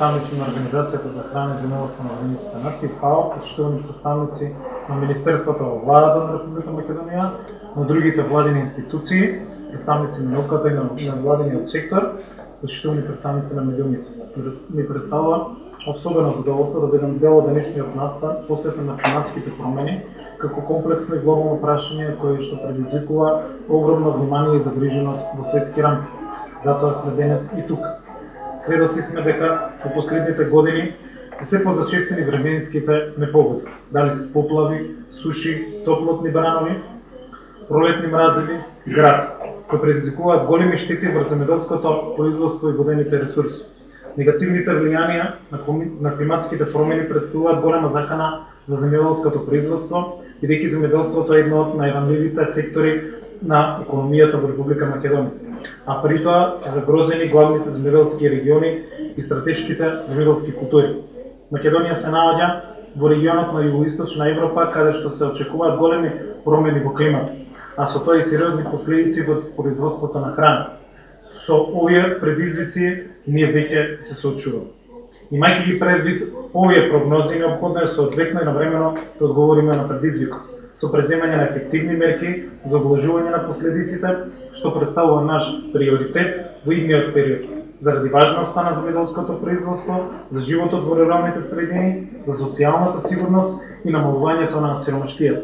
представници на Организацията за храна и земеделство на Обединените нации, ФАО, почитувани представници на Министерството във владата на Република Македонија, на другите владени институции, представници на науката и на владениот сектор, почитувани представници на медиумите. Ми представува особено задоволство да бидам дел од денешниот настан посветен на климатските промени, како комплексно и глобално прашање кое што предизвикува огромно внимание и загриженост во светски рамки. Затоа сме денес и тука. Сведоци сме дека во последните години се позачестени временските непогоди. Дали се поплави, суши, топлотни бранови, пролетни мразеви, град, кои предизвикуваат големи штети врз земеделското производство и водените ресурси. Негативните влијанија на климатските промени представуваат голема закана за земеделското производство, бидејќи земеделството е едно од најранливите сектори на економијата во Република Македонија. А при тоа се загрозени главните земеделски региони и стратешките земеделски култури. Македонија се наоѓа во регионот на Југоисточна Европа, каде што се очекуваат големи промени во климатот, а со тоа и сериозни последици во производството на храна. Со овие предизвици ние веќе се соочуваме. Имајќи ги предвид овие прогнози, неопходно е соодветно и навремено да одговориме на предизвикот, со преземање на ефективни мерки за облажување на последиците, што представува наш приоритет во идниот период, заради важноста на земеделското производство, за животот во руралните средини, за социјалната сигурност и намалувањето на сиромаштијата.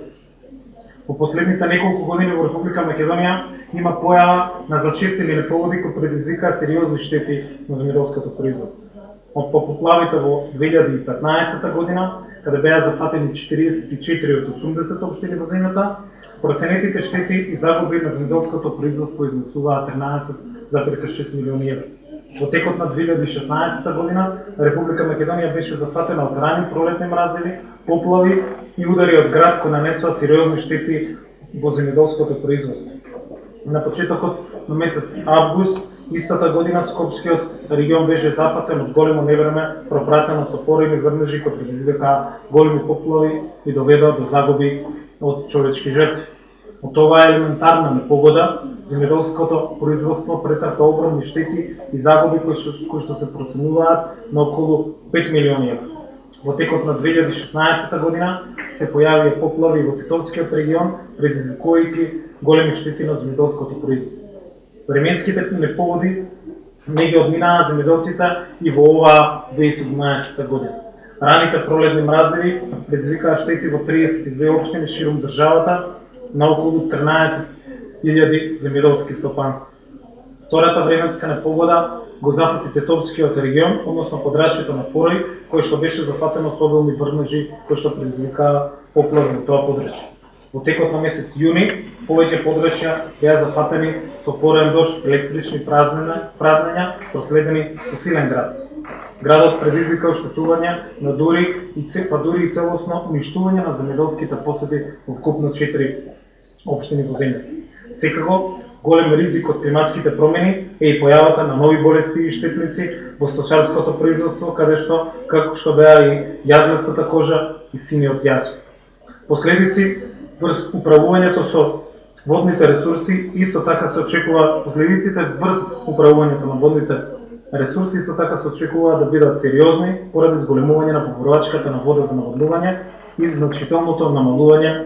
Во последните неколку години во Република Македонија има појава на зачестени непогоди кои предизвикаа сериозни штети на земеделското производство. Од поплавите во 2015 година, каде беа зафатени 44 од 80 општини во земјата, проценетите штети и загуби на земеделското производство изнесуваат 13,6 милиони евра. Во текот на 2016 година Република Македонија беше зафатена од рани пролетни мразеви, поплави и удари од град кои нанесоа сериозни штети во земеделското производство. На почетокот на месец август истата година Скопскиот регион беше зафатен од големо невреме, пропратено со поройни врнежи кои предизвикаа големи поплави и доведоа до загуби од човечки жртви. Од оваа елементарна непогода, земеделското производство претрпа огромни штети и загуби кои што се проценуваат на околу 5 милиони евра. Во текот на 2016 година се појавија поплави во Титовскиот регион, предизвикувајќи големи штети на земеделското производство. Временските непогоди не ги одминаа земеделците и во оваа 2017 година. Раните пролетни мразеви предизвикаа штети во 32 општини ширум државата на околу 13.000 земеделски стопанства. Втората временска непогода го зафати Тетовскиот регион, односно подрачјето на Порој, кој што беше зафатено со обилни врнежи кои што предизвикаа поплави во тоа подрачје. Во текот на месец јуни повеќе подрачја беа зафатени со порен дожд, електрични празнења, проследени со силен град. Градот предизвика оштетување на дури и целосно уништување на земеделските посеби во вкупно 4 општини во земјата. Секако, голем ризик од климатските промени е и појавата на нови болести и штетници во сточарското производство, каде што, како што беа и јазвестата кожа и синиот јас. Последици врз управувањето со водните ресурси исто така се очекува последиците врз управувањето на водните ресурси исто така се очекува да бидат сериозни поради зголемување на поборувачката на вода за наводнување и значителното намалување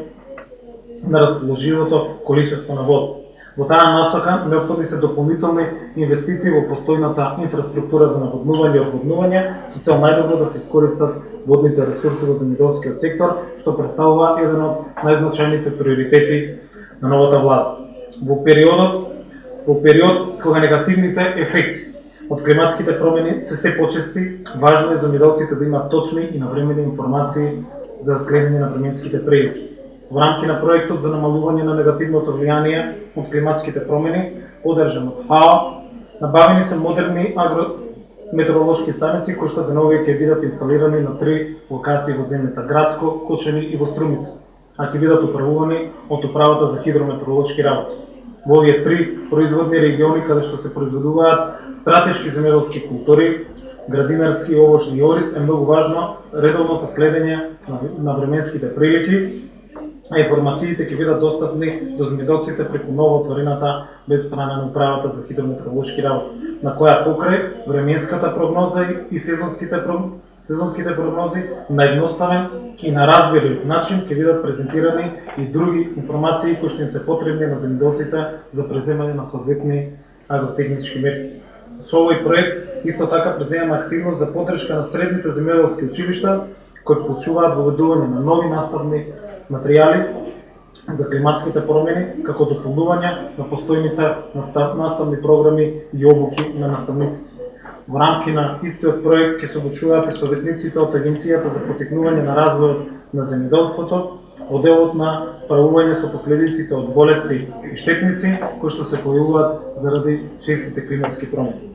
на расположивото количество на вода. Во таа насока неопходни се дополнителни инвестиции во постојната инфраструктура за наводнување и одводнување со цел најдобро да се искористат водните ресурси во земеделскиот сектор, што представува еден од најзначајните приоритети на новата влада. Во период кога негативните ефекти од климатските промени се почести, важно е земеделците да имаат точни и навремени информации за следење на временските прилики. Во рамки на проектот за намалување на негативното влијание од климатските промени, поддржан од ФАО, набавени се модерни агрометеоролошки станици кои што деновие ќе бидат инсталирани на 3 локации во земјата: Градско, Кочани и во Струмица, а ќе бидат управувани од Управата за хидрометеоролошки работи. Во овие 3 производни региони каде што се произведуваат стратешки земеделски култури, градинарски, овошни и ориз, е многу важно редовното следење на временските прилики а информациите ќе бидат достапни до земјоделците преку ново отворената веб страна на управата за хидрометеоролошки работи, на која покрај временската прогноза и сезонските прогнози на едноставен и на разбирлив начин ќе бидат презентирани и други информации кои што им се потребни на земјоделците за преземање на соодветни агротехнички мерки. Со овој проект исто така преземаме активност за поддршка на средните земјоделски училишта кои почуваат воведување на нови наставни материјали за климатските промени како дополнување на постојните наставни програми и обуки на наставниците. Во рамки на истиот проект ќе се обучуваат и советниците од Агенцијата за поттикнување на развојот на земјоделството, одделот на справување со последиците од болести и штетници кои што се појавуваат заради честите климатски промени.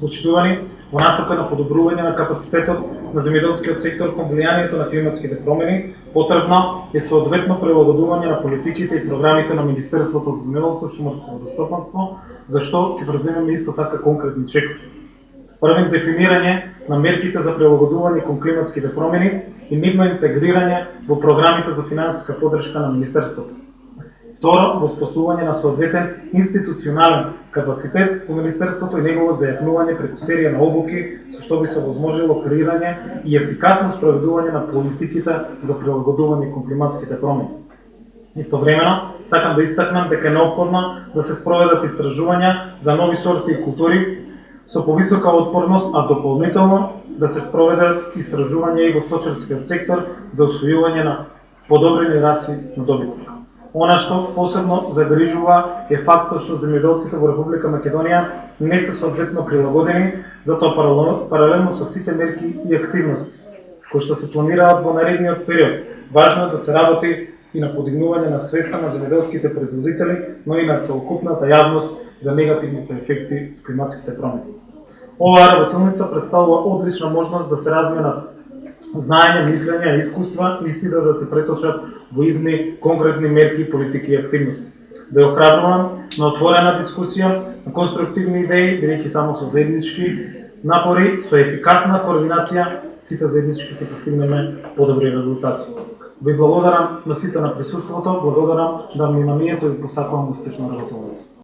Почитувани, во насока на подобрување на капацитетот на земјоделскиот сектор кон влијанието на климатските промени, потребно е соодветно прилагодување на политиките и програмите на Министерството за земјоделство, шумарство и водостопанство, за што ќе преземеме исто така конкретни чекови. Првен, дефинирање на мерките за прилагодување кон климатските промени и нивно интегрирање во програмите за финансиска поддршка на Министерството. Второ, воспоставување на соодветен институционален капацитет во Министерството и негово зајакнување преку серија на обуки, со што би се возможело креирање и ефикасно спроведување на политиките за прилагодување кон климатските промени. Истовремено, сакам да истакнам дека е неопходно да се спроведат истражувања за нови сорти и култури со повисока отпорност, а дополнително да се спроведат истражувања и во сточарскиот сектор за усвојување на подобрени раси на добиток. Она што посебно загрижува е фактот што земјоделците во Република Македонија не се соодветно прилагодени, затоа паралелно со сите мерки и активности кои што се планираат во наредниот период, важно е да се работи и на подигнување на свеста на земјоделските производители, но и на целокупната јавност за негативните ефекти од климатските промени. Оваа работилница представува одлична можност да се разменат знаење, мислење и искуства, исти да се преточат во идни конкретни мерки, политики и активности. Да ја охрабрувам на отворена дискусија, на конструктивни идеи, бидејќи само со заеднички напори, со ефикасна координација, сите заеднички ќе постигнеме подобри резултати. Ви благодарам на сите на присуството, благодарам на вниманието и посакувам успешна работа.